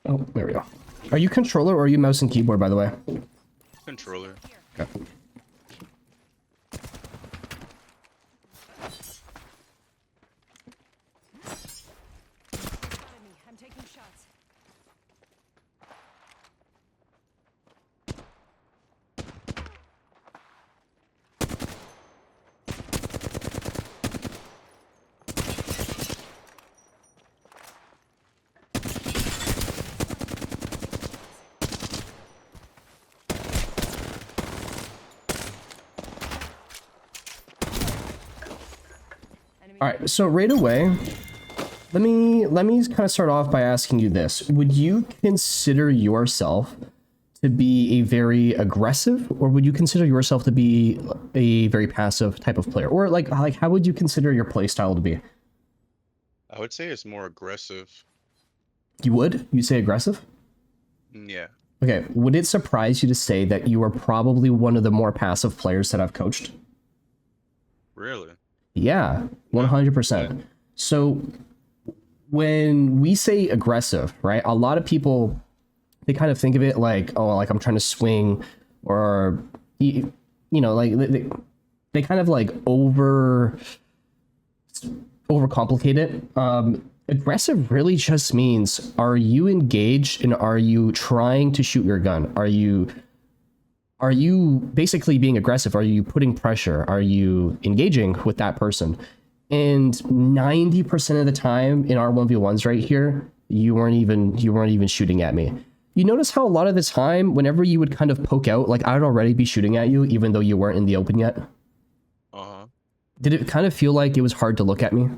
Oh, there we go. Are you controller or are you mouse and keyboard, by the way? Controller. Okay. I'm taking shots. All right, so right away, let me kind of start off by asking you this. Would you consider yourself to be a very aggressive, or would you consider yourself to be a very passive type of player? Or like how would you consider your play style to be? I would say it's more aggressive. You would? You say aggressive? Yeah. Okay, would it surprise you to say that you are probably one of the more passive players that I've coached? Really? Yeah, 100%. So when we say aggressive, right, a lot of people, they kind of think of it like, oh, like I'm trying to swing, or, you know, like they kind of like overcomplicate it. Aggressive really just means, are you engaged and are you trying to shoot your gun? Are you basically being aggressive? Are you putting pressure? Are you engaging with that person? And 90% of the time in our 1v1s right here, you weren't even shooting at me. You notice how a lot of the time, whenever you would kind of poke out, like I'd already be shooting at you, even though you weren't in the open yet. Uh-huh. Did it kind of feel like it was hard to look at me?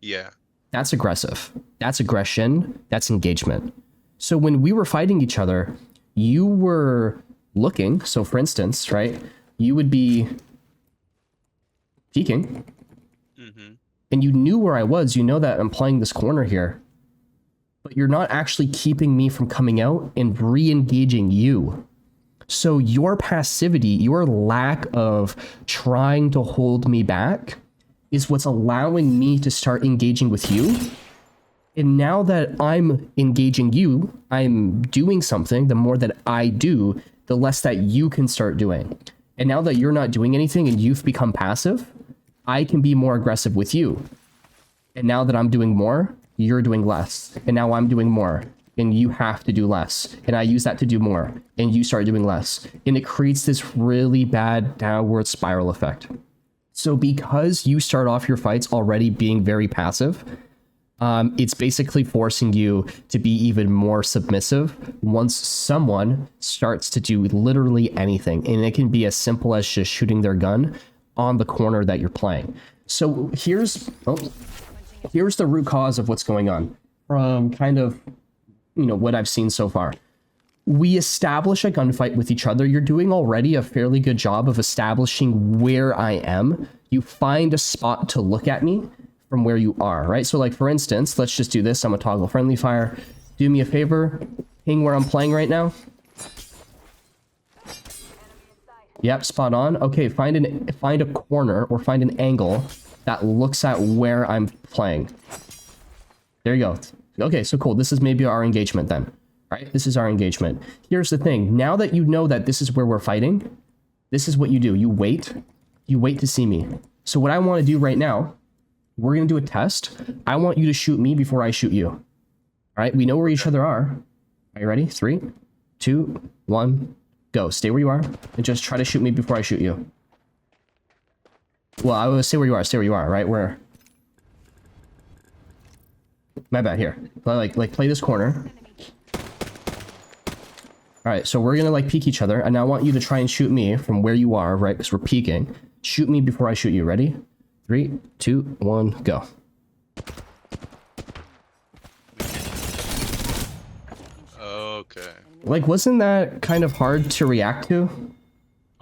Yeah. That's aggressive. That's aggression. That's engagement. So when we were fighting each other, you were looking. So for instance, right, you would be peeking, and you knew where I was. You know that I'm playing this corner here, but you're not actually keeping me from coming out and re-engaging you. So your passivity, your lack of trying to hold me back, is what's allowing me to start engaging with you. And now that I'm engaging you, I'm doing something. The more that I do, the less that you can start doing. And now that you're not doing anything and you've become passive, I can be more aggressive with you. And now that I'm doing more, you're doing less. And now I'm doing more, and you have to do less. And I use that to do more, and you start doing less. And it creates this really bad downward spiral effect. So because you start off your fights already being very passive, it's basically forcing you to be even more submissive once someone starts to do literally anything. And it can be as simple as just shooting their gun on the corner that you're playing. So here's the root cause of what's going on from kind of, you know, what I've seen so far. We establish a gunfight with each other. You're doing already a fairly good job of establishing where I am. You find a spot to look at me from where you are, right? So like, for instance, let's just do this. I'm gonna toggle friendly fire. Do me a favor, ping where I'm playing right now. Yep, spot on. Okay, find a corner or find an angle that looks at where I'm playing. There you go. Okay, so cool. This is maybe our engagement then. Right? This is our engagement. Here's the thing. Now that you know that this is where we're fighting, this is what you do. You wait. You wait to see me. So what I want to do right now, we're going to do a test. I want you to shoot me before I shoot you. All right? We know where each other are. Are you ready? 3, 2, 1, go. Stay where you are and just try to shoot me before I shoot you. Well, I will stay where you are. Stay where you are, right? Where? My bad. Here. Like play this corner. All right, so we're gonna like peek each other, and I want you to try and shoot me from where you are, right? Because we're peeking. Shoot me before I shoot you. Ready? 3, 2, 1, go. Okay. Like, wasn't that kind of hard to react to?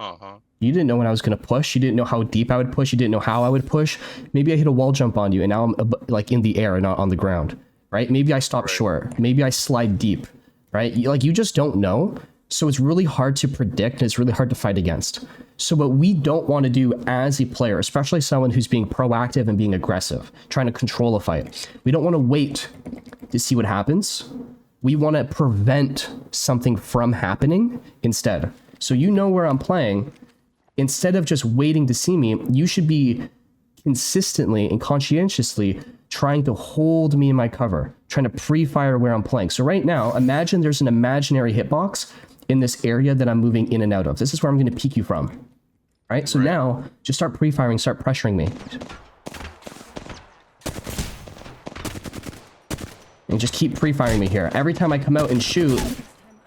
Uh-huh. You didn't know when I was gonna push. You didn't know how deep I would push. You didn't know how I would push. Maybe I hit a wall jump on you, and now I'm like in the air and not on the ground. right? Maybe I stop short. Maybe I slide deep, right? Like, you just don't know. So it's really hard to predict, and it's really hard to fight against. So what we don't want to do as a player, especially someone who's being proactive and being aggressive, trying to control a fight, we don't want to wait to see what happens. We want to prevent something from happening instead. So you know where I'm playing. Instead of just waiting to see me, you should be consistently and conscientiously trying to hold me in my cover, trying to pre-fire where I'm playing. So right now, imagine there's an imaginary hitbox in this area that I'm moving in and out of. This is where I'm going to peek you from. Right? So now, just start pre-firing, start pressuring me. And just keep pre-firing me here. Every time I come out and shoot,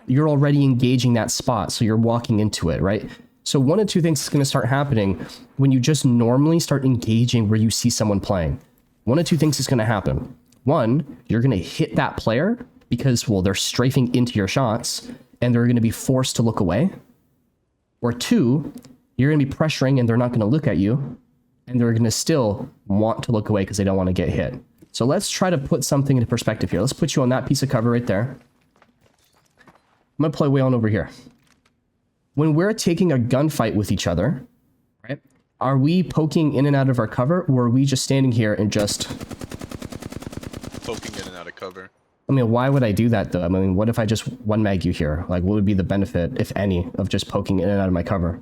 you're already engaging that spot, so you're walking into it, right? So one of two things is going to start happening when you just normally start engaging where you see someone playing. One of two things is going to happen. One, you're going to hit that player because, well, they're strafing into your shots, and they're going to be forced to look away. Or two, you're going to be pressuring and they're not going to look at you, and they're going to still want to look away because they don't want to get hit. So let's try to put something into perspective here. Let's put you on that piece of cover right there. I'm going to play way on over here. When we're taking a gunfight with each other, right, are we poking in and out of our cover, or are we just standing here and just... Poking in and out of cover. I mean, why would I do that, though? I mean, what if I just one mag you here? Like, what would be the benefit, if any, of just poking in and out of my cover?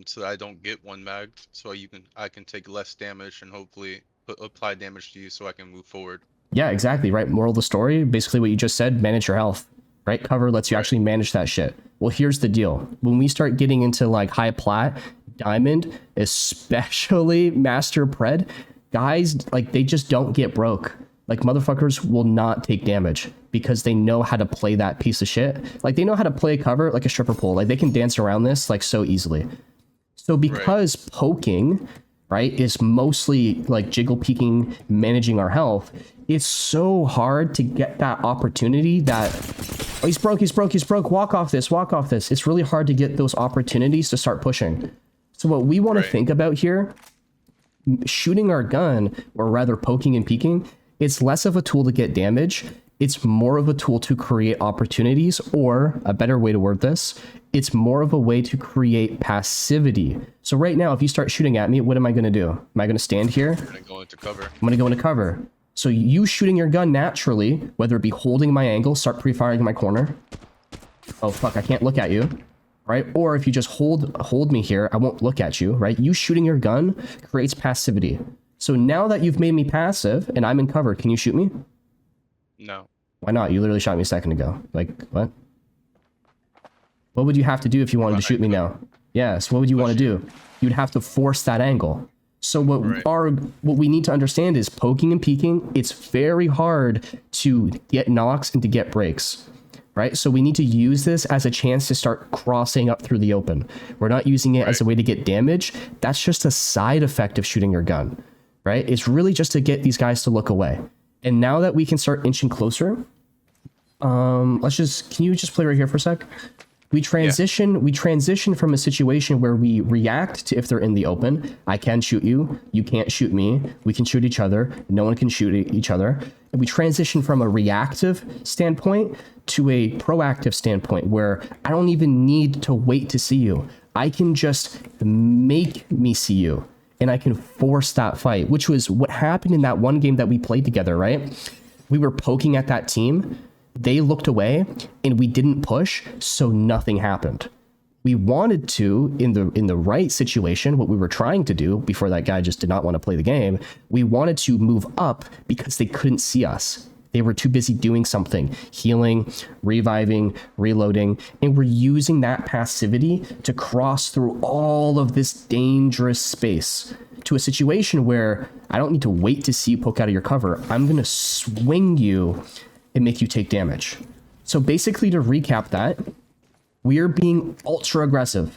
So I don't get one mag, so I can take less damage and hopefully apply damage to you so I can move forward. Yeah, exactly, right? Moral of the story, basically what you just said, manage your health, right? Cover lets you actually manage that shit. Well, here's the deal. When we start getting into, like, high plat, diamond, especially master pred, guys, like, they just don't get broke. Like, motherfuckers will not take damage because they know how to play that piece of shit. Like, they know how to play cover like a stripper pole. Like, they can dance around this, like, so easily. So because poking, right, is mostly, like, jiggle peeking, managing our health, it's so hard to get that opportunity that, oh, he's broke, walk off this. It's really hard to get those opportunities to start pushing. So what we want to think about here, shooting our gun, or rather poking and peeking, it's less of a tool to get damage. It's more of a tool to create opportunities, or a better way to word this, it's more of a way to create passivity. So right now, if you start shooting at me, what am I going to do? Am I going to stand here? I'm going to go into cover. I'm going to go into cover. So you shooting your gun naturally, whether it be holding my angle, start pre-firing in my corner. Oh, fuck, I can't look at you. Right? Or if you just hold me here, I won't look at you, right? You shooting your gun creates passivity. So now that you've made me passive and I'm in cover, can you shoot me? No. Why not? You literally shot me a second ago. Like, what? What would you have to do if you wanted to shoot me now? Yes, what would you want to do? You'd have to force that angle. So what we need to understand is poking and peeking, it's very hard to get knocks and to get breaks. Right? So we need to use this as a chance to start crossing up through the open. We're not using it as a way to get damage. That's just a side effect of shooting your gun. Right? It's really just to get these guys to look away. And now that we can start inching closer, can you just play right here for a sec? We transition from a situation where we react to if they're in the open. I can shoot you, you can't shoot me, we can shoot each other, no one can shoot each other. And we transition from a reactive standpoint to a proactive standpoint where I don't even need to wait to see you. I can just make me see you, and I can force that fight, which was what happened in that one game that we played together, right? We were poking at that team. They looked away and we didn't push, so nothing happened. We wanted to, in the right situation, what we were trying to do before that guy just did not want to play the game, we wanted to move up because they couldn't see us. They were too busy doing something, healing, reviving, reloading, and we're using that passivity to cross through all of this dangerous space to a situation where I don't need to wait to see you poke out of your cover. I'm going to swing you and make you take damage. So basically, to recap that, we're being ultra aggressive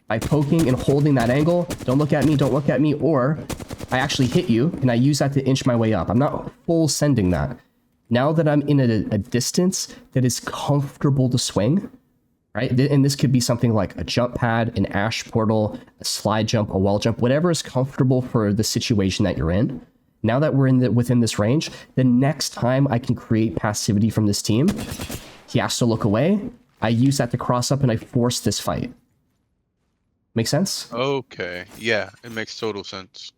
by poking and holding that angle. Don't look at me, or I actually hit you and I use that to inch my way up. I'm not full sending that. Now that I'm in a distance that is comfortable to swing, right? And this could be something like a jump pad, an ash portal, a slide jump, a wall jump, whatever is comfortable for the situation that you're in. Now that we're within this range, the next time I can create passivity from this team, he has to look away. I use that to cross up and I force this fight. Make sense? Okay. Yeah, it makes total sense.